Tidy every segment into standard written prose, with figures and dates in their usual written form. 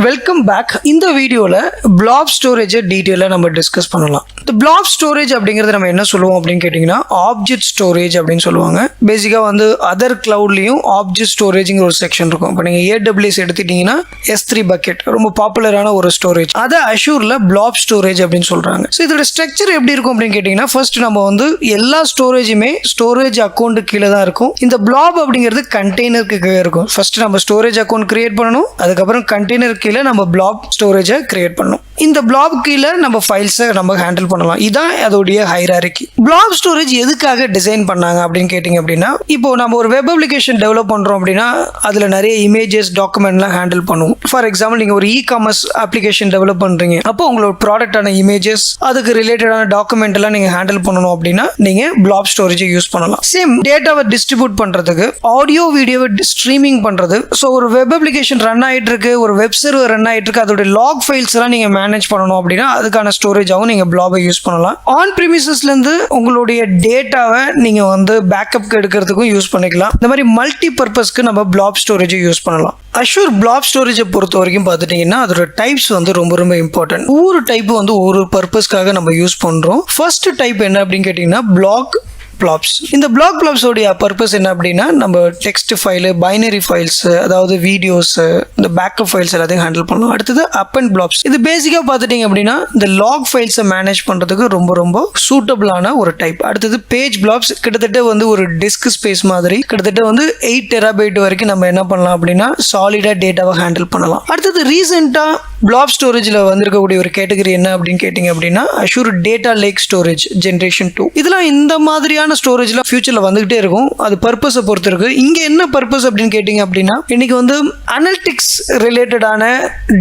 Welcome back. இந்த வீடியோவில் flap ஸ்டோரேஜை டீட்டெயிலாக நம்ம டிஸ்கஸ் பண்ணலாம். இந்த பிளாப் ஸ்டோரேஜ் அப்படிங்கிறது நம்ம என்ன சொல்லுவோம் அப்படின்னு கேட்டிங்கன்னா ஆப்ஜெக்ட் ஸ்டோரேஜ் அப்படின்னு சொல்லுவாங்க. பேசிக்காக வந்து அதர் கிளவுட்லேயும் ஆப்ஜெக்ட் ஸ்டோரேஜுங்கிற ஒரு செக்ஷன் இருக்கும். இப்போ நீங்கள் AWS எடுத்துட்டிங்கன்னா S3 பக்கெட் ரொம்ப பாப்புலரான ஒரு ஸ்டோரேஜ். அதை அஷூரில் பிளாப் ஸ்டோரேஜ் அப்படின்னு சொல்கிறாங்க. ஸோ இதோட ஸ்ட்ரக்சர் எப்படி இருக்கும் அப்படின்னு கேட்டிங்கன்னா ஃபர்ஸ்ட் நம்ம வந்து எல்லா ஸ்டோரேஜுமே ஸ்டோரேஜ் அக்கௌண்ட்டு கீழே தான் இருக்கும். இந்த பிளாப் அப்படிங்கிறது கண்டெய்னருக்கு கீழே இருக்கும். ஃபர்ஸ்ட் நம்ம ஸ்டோரேஜ் அக்கௌண்ட் கிரியேட் பண்ணணும், அதுக்கப்புறம் கண்டெய்னர் கீழே நம்ம பிளாப் ஸ்டோரேஜை கிரியேட் பண்ணணும். இந்த பிளாப் கீழே நம்ம ஃபைல்ஸை நம்ம ஹேண்டில் பண்ணலாம். இதுதான் அதோடைய ஹைரார்கி. பிளாப் ஸ்டோரேஜ் எதுக்காக டிசைன் பண்ணாங்க அப்படின்னு கேட்டிங்க அப்படின்னா, இப்போ நம்ம ஒரு வெப் அப்ளிகேஷன் டெவலப் பண்ணுறோம் அப்படின்னா அதில் நிறைய இமேஜஸ் டாக்குமெண்ட்லாம் ஹேண்டில் பண்ணுவோம். ஃபார் எக்ஸாம்பிள் நீங்கள் ஒரு காமர்ஸ் அப்ளிகேஷன் டெவலப் பண்ணுறீங்க, அப்போ உங்களோட ப்ராடக்டான இமேஜஸ் அதுக்கு ரிலேட்டடான டாக்குமெண்ட் எல்லாம் நீங்கள் ஹேண்டில் பண்ணணும் அப்படின்னா நீங்கள் பிளாப் ஸ்டோரேஜை யூஸ் பண்ணலாம். சேம் டேட்டாவை டிஸ்ட்ரிபியூட் பண்ணுறதுக்கு, ஆடியோ வீடியோவை ஸ்ட்ரீமிங் பண்ணுறது, ஸோ ஒரு வெப் அப்ளிகேஷன் ரன் ஆகிட்டு இருக்கு, ஒரு வெப் சர்வர் ரன் ஆகிட்டு இருக்கு, அதோட லாக் ஃபைல்ஸ் எல்லாம் நீங்கள் மேனேஜ் பண்ணணும் அப்படின்னா அதுக்கான ஸ்டோரேஜாகவும் நீங்கள் பிளாபை யூஸ் பண்ணலாம். ஆன் ப்ரிமிசஸ்லேருந்து உங்களுடைய டேட்டாவை நீங்கள் வந்து பேக்கப் எடுக்கிறதுக்கும் யூஸ் பண்ணிக்கலாம். இந்த மாதிரி மல்டி பர்பஸ்க்கு நம்ம பிளாப் ஸ்டோரேஜை யூஸ் பண்ணலாம். அஷூர் பிளாப் ஸ்டோரேஜை பொறுத்த வரைக்கும் பார்த்துட்டிங்கன்னா அதோட டைப்ஸ் வந்து ரொம்ப ரொம்ப இம்பார்ட்டன்ட். ஒவ்வொரு டைப்பு வந்து ஒரு பர்பஸ்க்காக நம்ம யூஸ் பண்ணுறோம். ஃபர்ஸ்ட் டைப் என்ன அப்படின்னு கேட்டிங்கன்னா பிளாக் பிளாப்ஸ். இந்த பிளாக் பிளாப்ஸோடைய பர்பஸ் என்ன அப்படின்னா நம்ம டெக்ஸ்ட் ஃபைலு, பைனரி ஃபைல்ஸ், அதாவது வீடியோஸ், இந்த பேக்கப் ஃபைல்ஸ் எல்லாத்தையும் ஹேண்டில் பண்ணலாம். அடுத்தது அப் அண்ட் பிளாப்ஸ். இது பேசிக்காக பார்த்துட்டிங்க அப்படின்னா இந்த லாக் ஃபைல்ஸை மேனேஜ் பண்ணுறதுக்கு ரொம்ப ரொம்ப சூட்டபிளான ஒரு டைப். அடுத்தது பேஜ் பிளாப்ஸ். கிட்டத்தட்ட வந்து ஒரு டிஸ்க் ஸ்பேஸ் மாதிரி கிட்டத்தட்ட வந்து 8 TB வரைக்கும் நம்ம என்ன பண்ணலாம் அப்படின்னா சாலிடாக டேட்டாவை ஹேண்டில் பண்ணலாம். அடுத்தது ரீசெண்டாக பிளாப் ஸ்டோரேஜில் வந்திருக்கக்கூடிய ஒரு கேட்டகரி என்ன அப்படின்னு கேட்டிங்க அப்படின்னா Azure data lakh storage generation 2. இதெல்லாம் இந்த மாதிரியான ஸ்டோரேஜ்லாம் ஃபியூச்சரில் வந்துகிட்டே இருக்கும். அது பர்பஸை பொறுத்து இருக்கு. இங்கே என்ன பர்பஸ் அப்படின்னு கேட்டிங்க அப்படின்னா இன்னைக்கு வந்து அனலிட்டிக்ஸ் ரிலேட்டடான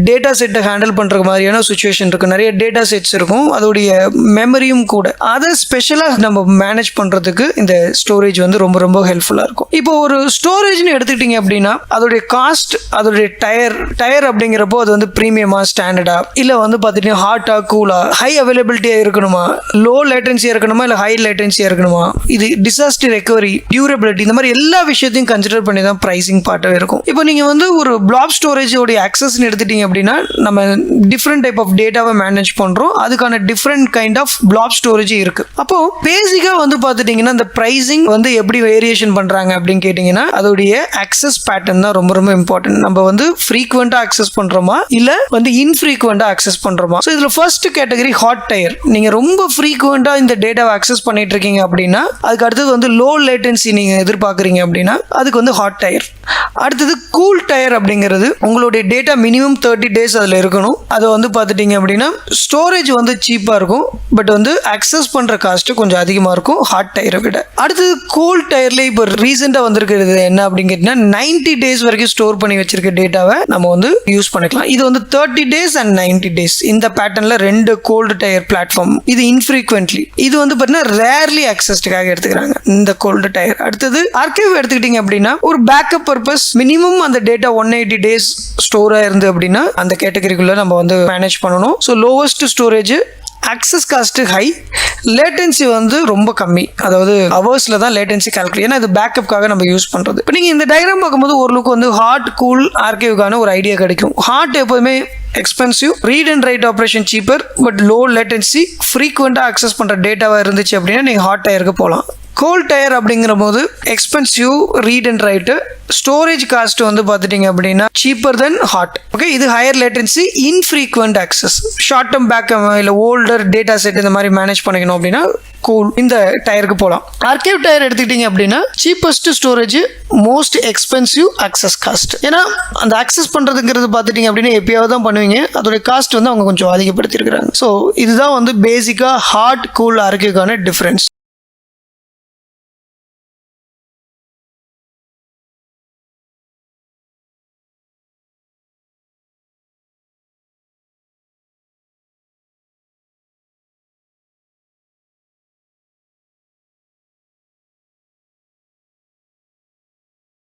டேட்டா செட்டை ஹேண்டில் பண்ணுற மாதிரியான சுச்சுவேஷன் இருக்கு. நிறைய டேட்டா செட்ஸ் இருக்கும், அதோடைய மெமரியும் கூட. அதை ஸ்பெஷலாக நம்ம மேனேஜ் பண்ணுறதுக்கு இந்த ஸ்டோரேஜ் வந்து ரொம்ப ரொம்ப ஹெல்ப்ஃபுல்லாக இருக்கும். இப்போ ஒரு ஸ்டோரேஜ்னு எடுத்துக்கிட்டிங்க அப்படின்னா அதோடைய காஸ்ட், அதோடைய டயர் அப்படிங்கிறப்போ அது வந்து ப்ரீமியமா, ஸ்டாண்டர்டா, இல்லை வந்து பார்த்துட்டீங்கன்னா ஹாட்டா, கூலா, ஹை அவைலபிலிட்டியாக இருக்கணுமா, லோ லேட்டன்சியாக இருக்கணுமா, இல்லை ஹை லேட்டன்சியாக இருக்கணுமா, இது டிசாஸ்டர் ரெக்கவரி, டியூரபிலிட்டி, இந்த மாதிரி எல்லா விஷயத்தையும் கன்சிடர் பண்ணி தான் ப்ரைசிங் பார்ட்டாக இருக்கும். இப்போ நீங்கள் வந்து ஒரு பிளாப் ஸ்டோரேஜோடைய ஆக்சஸ்ன்னு எடுத்துட்டீங்க அப்படின்னா நம்ம டிஃப்ரெண்ட் டைப் ஆஃப் டேட்டாவை மேனேஜ் பண்ணுறோம். அதுக்கான different kind of blob storage இருக்கு. அப்போ பேசிக்காக வந்து பார்த்துட்டிங்கன்னா இந்த ப்ரைசிங் வந்து எப்படி வேரியேஷன் பண்ணுறாங்க அப்படின்னு கேட்டிங்கன்னா அதோடைய ஆக்சஸ் பேட்டர்ன் தான் ரொம்ப ரொம்ப இம்பார்ட்டன்ட். நம்ம வந்து ஃப்ரீக்வெண்ட்டாக ஆக்சஸ் பண்ணுறோமா இல்லை வந்து இன்ஃப்ரீக்வெண்ட்டாக ஆக்சஸ் பண்ணுறோமா. ஸோ இதில் ஃபர்ஸ்ட் கேட்டகரி ஹாட் டயர். நீங்கள் ரொம்ப ஃப்ரீக்வெண்ட்டாக இந்த டேட்டாவை ஆக்சஸ் பண்ணிட்டு இருக்கீங்க அப்படின்னா அதுக்கு அடுத்தது வந்து லோ லேட்டன்சி நீங்கள் எதிர்பார்க்குறீங்க அப்படின்னா அதுக்கு வந்து ஹாட் டயர். அடுத்தது கூல் டயர் அப்படிங்கிறது உங்களுடைய டேட்டா மினிமம் 30 days அதில் இருக்கணும். அதை வந்து பார்த்துட்டிங்க அப்படின்னா ஸ்டோரேஜ் வந்து சீப்பாக இருக்கும், பட் வந்து அக்சஸ் பண்ணுற காஸ்ட்டு கொஞ்சம் அதிகமாக இருக்கும் ஹாட் டயரை விட. அடுத்தது கூல் டயரில் இப்போ ரீசெண்டாக வந்திருக்கிறது என்ன அப்படின்னு கேட்டிங்கன்னா 90 days வரைக்கும் ஸ்டோர் பண்ணி வச்சிருக்க டேட்டாவை நம்ம வந்து யூஸ் பண்ணிக்கலாம். இது வந்து 30 days and 90 days இந்த பேட்டர்னில் 2 கோல்டு டயர் பிளாட்ஃபார்ம். இது இன்ஃப்ரீக்வென்ட்லி, இது வந்து பார்த்தீங்கன்னா ரேர்லி அக்சஸ்டுக்காக எடுத்துக்கிறாங்க இந்த கோல்டு டயர். அடுத்தது ஆர்கைவ் எடுத்துக்கிட்டிங்க அப்படின்னா ஒரு பேக்கப் பர்பஸ் மினிமம் அந்த டேட்டா 180 days ஸ்டோராக இருந்து அப்படின்னா அந்த கேட்டகரிக்குள்ளே நம்ம வந்து மேனேஜ் பண்ணணும். So lowest storage, access cost high, latency வந்து ரொம்ப கம்மி, அதாவது ஹவர்ஸில் தான் லேட்டன்சி கால்குலேட், ஏன்னா இது பேக்கப்காக நம்ம யூஸ் பண்ணுறது. இப்போ நீங்கள் இந்த டயக்ராம் பார்க்கும்போது ஓரளவுக்கு வந்து ஹாட், கூல், ஆர்கைவ்கான ஒரு ஐடியா கிடைக்கும். ஹாட் எப்போதுமே expensive, read and right operation cheaper, but low latency, ஃப்ரீக்வெண்ட்டாக அக்சஸ் பண்ணுற டேட்டாவாக இருந்துச்சு அப்படின்னா நீங்கள் ஹாட் டயருக்கு போகலாம். கோல்ட் டயர் அப்படிங்கிற போது expensive, read and write, storage cost வந்து பார்த்துட்டிங்க அப்படின்னா சீப்பர் தென் ஹாட். ஓகே, இது higher latency, infrequent access, short term backup இல்லை ஓல்டர் டேட்டா செட் இந்த மாதிரி மேனேஜ் பண்ணிக்கணும் அப்படின்னா கூல் இந்த டயருக்கு போகலாம். ஆர்கைவ் டயர் எடுத்துக்கிட்டிங்க அப்படின்னா cheapest storage, most expensive access cost. ஏன்னா அந்த அக்சஸ் பண்ணுறதுங்கிறது பார்த்துட்டிங்க அப்படின்னா எப்பயாவது தான் பண்ணுவீங்க, அதோடைய காஸ்ட் வந்து அவங்க கொஞ்சம் அதிகப்படுத்தியிருக்கிறாங்க. ஸோ இதுதான் வந்து பேசிக்காக ஹாட், கூல், ஆர்கைவ்கான டிஃப்ரென்ஸ்.